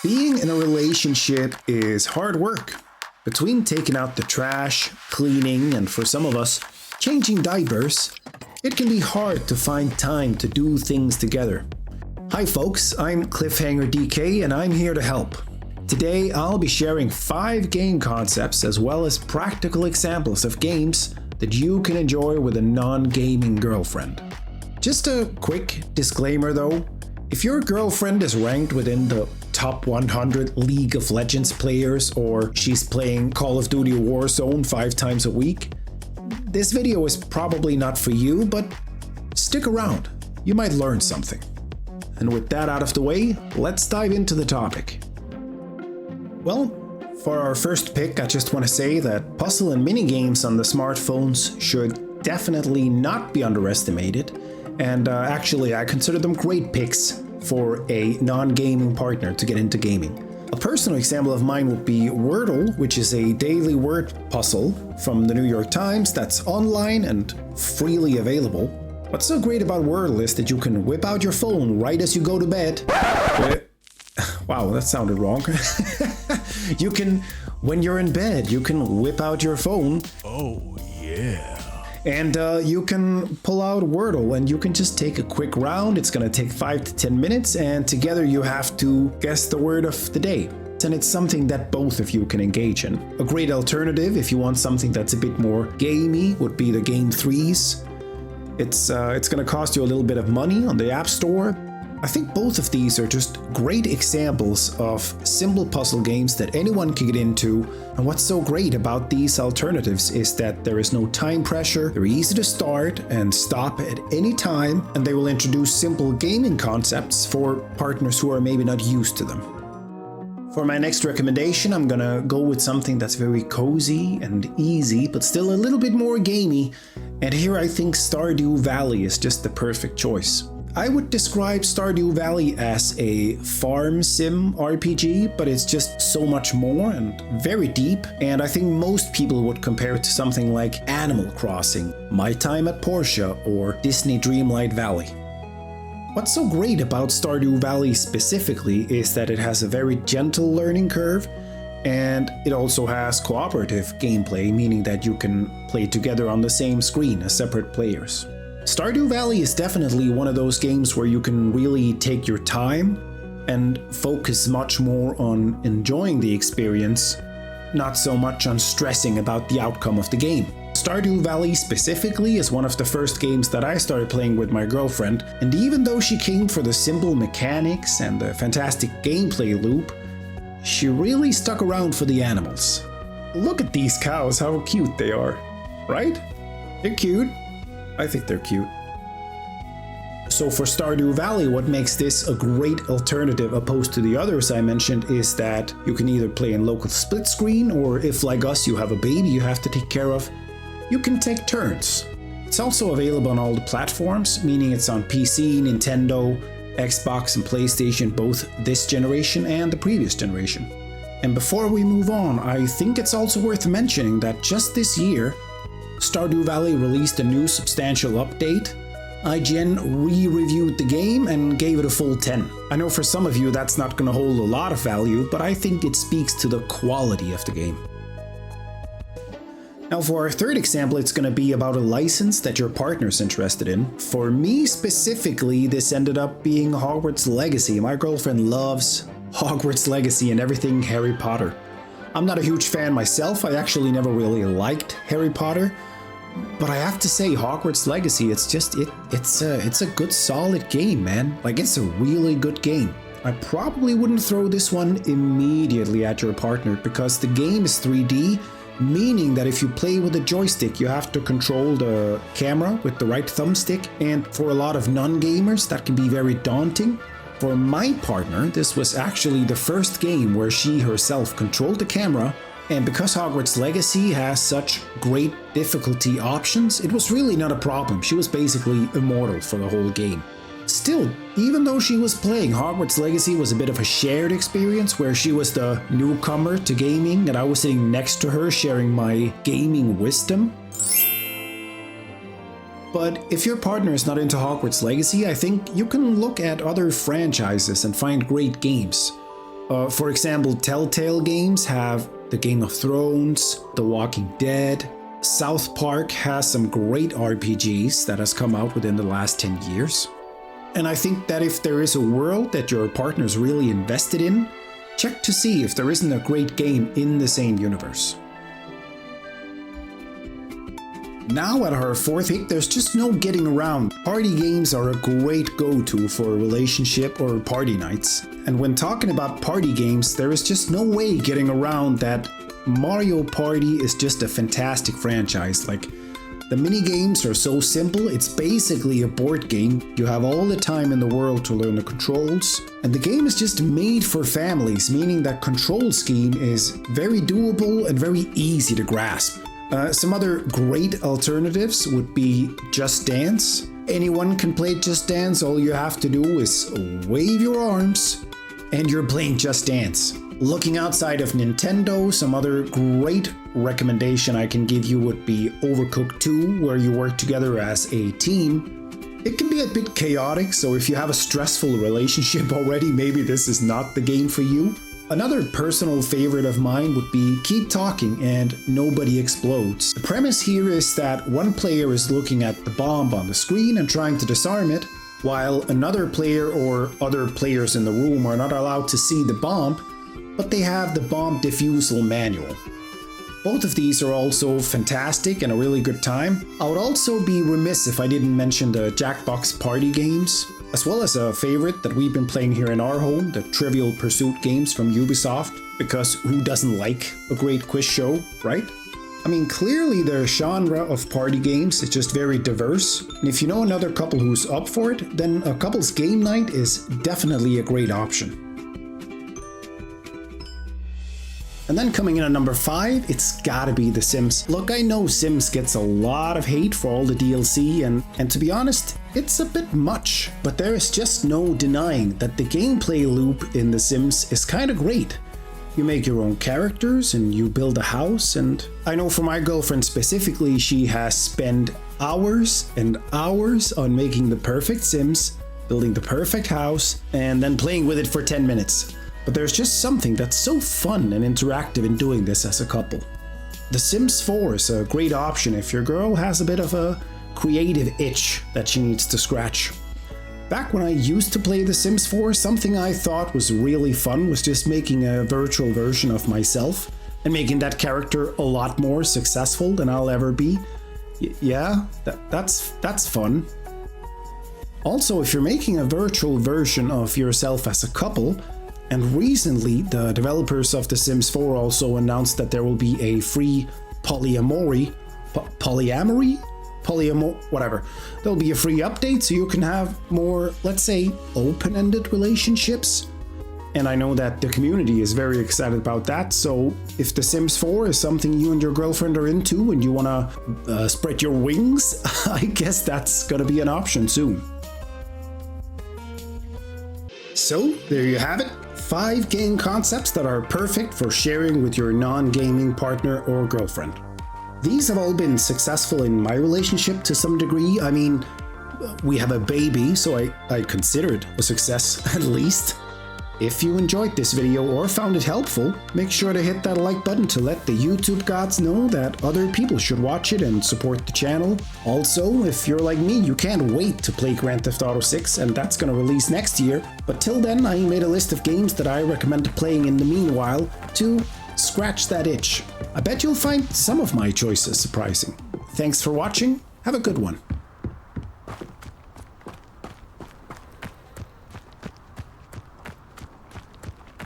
Being in a relationship is hard work. Between taking out the trash, cleaning, and for some of us, changing diapers, it can be hard to find time to do things together. Hi folks, I'm Cliffhanger DK and I'm here to help. Today I'll be sharing 5 game concepts as well as practical examples of games that you can enjoy with a non-gaming girlfriend. Just a quick disclaimer though, if your girlfriend is ranked within the top 100 League of Legends players or she's playing Call of Duty Warzone 5 times a week, this video is probably not for you, but stick around, you might learn something. And with that out of the way, let's dive into the topic. Well, for our first pick, I just want to say that puzzle and mini games on the smartphones should definitely not be underestimated, and actually I consider them great picks for a non-gaming partner to get into gaming. A personal example of mine would be Wordle, which is a daily word puzzle from the New York Times that's online and freely available. What's so great about Wordle is that you can whip out your phone right as you go to bed. Wow, that sounded wrong. You can, when you're in bed, you can whip out your phone. Oh, yeah. And you can pull out Wordle and you can just take a quick round. It's gonna take 5 to 10 minutes and together you have to guess the word of the day. And it's something that both of you can engage in. A great alternative if you want something that's a bit more gamey would be the Game 3s. It's gonna cost you a little bit of money on the App Store. I think both of these are just great examples of simple puzzle games that anyone can get into, and what's so great about these alternatives is that there is no time pressure, they're easy to start and stop at any time, and they will introduce simple gaming concepts for partners who are maybe not used to them. For my next recommendation, I'm gonna go with something that's very cozy and easy, but still a little bit more gamey, and here I think Stardew Valley is just the perfect choice. I would describe Stardew Valley as a farm sim RPG, but it's just so much more and very deep, and I think most people would compare it to something like Animal Crossing, My Time at Portia, or Disney Dreamlight Valley. What's so great about Stardew Valley specifically is that it has a very gentle learning curve, and it also has cooperative gameplay, meaning that you can play together on the same screen as separate players. Stardew Valley is definitely one of those games where you can really take your time and focus much more on enjoying the experience, not so much on stressing about the outcome of the game. Stardew Valley specifically is one of the first games that I started playing with my girlfriend, and even though she came for the simple mechanics and the fantastic gameplay loop, she really stuck around for the animals. Look at these cows, how cute they are, right? They're cute. I think they're cute. So for Stardew Valley, what makes this a great alternative opposed to the others I mentioned is that you can either play in local split screen, or if like us you have a baby you have to take care of, you can take turns. It's also available on all the platforms, meaning it's on PC, Nintendo, Xbox and PlayStation, both this generation and the previous generation. And before we move on, I think it's also worth mentioning that just this year, Stardew Valley released a new substantial update. IGN re-reviewed the game and gave it a full 10. I know for some of you that's not going to hold a lot of value, but I think it speaks to the quality of the game. Now for our third example, it's going to be about a license that your partner's interested in. For me specifically, this ended up being Hogwarts Legacy. My girlfriend loves Hogwarts Legacy and everything Harry Potter. I'm not a huge fan myself, I actually never really liked Harry Potter, but I have to say Hogwarts Legacy, it's a good solid game, man. Like, it's a really good game. I probably wouldn't throw this one immediately at your partner because the game is 3D, meaning that if you play with a joystick you have to control the camera with the right thumbstick, and for a lot of non-gamers that can be very daunting. For my partner, this was actually the first game where she herself controlled the camera, and because Hogwarts Legacy has such great difficulty options, it was really not a problem. She was basically immortal for the whole game. Still, even though she was playing, Hogwarts Legacy was a bit of a shared experience where she was the newcomer to gaming and I was sitting next to her sharing my gaming wisdom. But if your partner is not into Hogwarts Legacy, I think you can look at other franchises and find great games. For example, Telltale games have the Game of Thrones, The Walking Dead. South Park has some great RPGs that has come out within the last 10 years. And I think that if there is a world that your partner's really invested in, check to see if there isn't a great game in the same universe. Now at our fourth hit, there's just no getting around. Party games are a great go-to for a relationship or party nights. And when talking about party games, there is just no way getting around that Mario Party is just a fantastic franchise. Like, the mini games are so simple, it's basically a board game. You have all the time in the world to learn the controls. And the game is just made for families, meaning that control scheme is very doable and very easy to grasp. Some other great alternatives would be Just Dance. Anyone can play Just Dance, all you have to do is wave your arms and you're playing Just Dance. Looking outside of Nintendo, some other great recommendation I can give you would be Overcooked 2, where you work together as a team. It can be a bit chaotic, so if you have a stressful relationship already, maybe this is not the game for you. Another personal favorite of mine would be Keep Talking and Nobody Explodes. The premise here is that one player is looking at the bomb on the screen and trying to disarm it, while another player or other players in the room are not allowed to see the bomb, but they have the bomb defusal manual. Both of these are also fantastic and a really good time. I would also be remiss if I didn't mention the Jackbox party games, as well as a favorite that we've been playing here in our home, the Trivial Pursuit games from Ubisoft, because who doesn't like a great quiz show, right? I mean, clearly the genre of party games is just very diverse, and if you know another couple who's up for it, then a couple's game night is definitely a great option. And then coming in at number 5, it's gotta be The Sims. Look, I know Sims gets a lot of hate for all the DLC, and to be honest, it's a bit much. But there is just no denying that the gameplay loop in The Sims is kinda great. You make your own characters and you build a house, and I know for my girlfriend specifically, she has spent hours and hours on making the perfect Sims, building the perfect house, and then playing with it for 10 minutes. But there's just something that's so fun and interactive in doing this as a couple. The Sims 4 is a great option if your girl has a bit of a creative itch that she needs to scratch. Back when I used to play The Sims 4, something I thought was really fun was just making a virtual version of myself and making that character a lot more successful than I'll ever be. That's fun. Also, if you're making a virtual version of yourself as a couple, and recently, the developers of The Sims 4 also announced that there will be a free polyamory, whatever. There'll be a free update so you can have more, let's say, open-ended relationships. And I know that the community is very excited about that, so if The Sims 4 is something you and your girlfriend are into and you wanna spread your wings, I guess that's gonna be an option soon. So, there you have it. 5 game concepts that are perfect for sharing with your non-gaming partner or girlfriend. These have all been successful in my relationship to some degree. I mean, we have a baby, so I consider it a success at least. If you enjoyed this video or found it helpful, make sure to hit that like button to let the YouTube gods know that other people should watch it and support the channel. Also, if you're like me, you can't wait to play Grand Theft Auto 6, and that's gonna release next year. But till then, I made a list of games that I recommend playing in the meanwhile to scratch that itch. I bet you'll find some of my choices surprising. Thanks for watching, have a good one.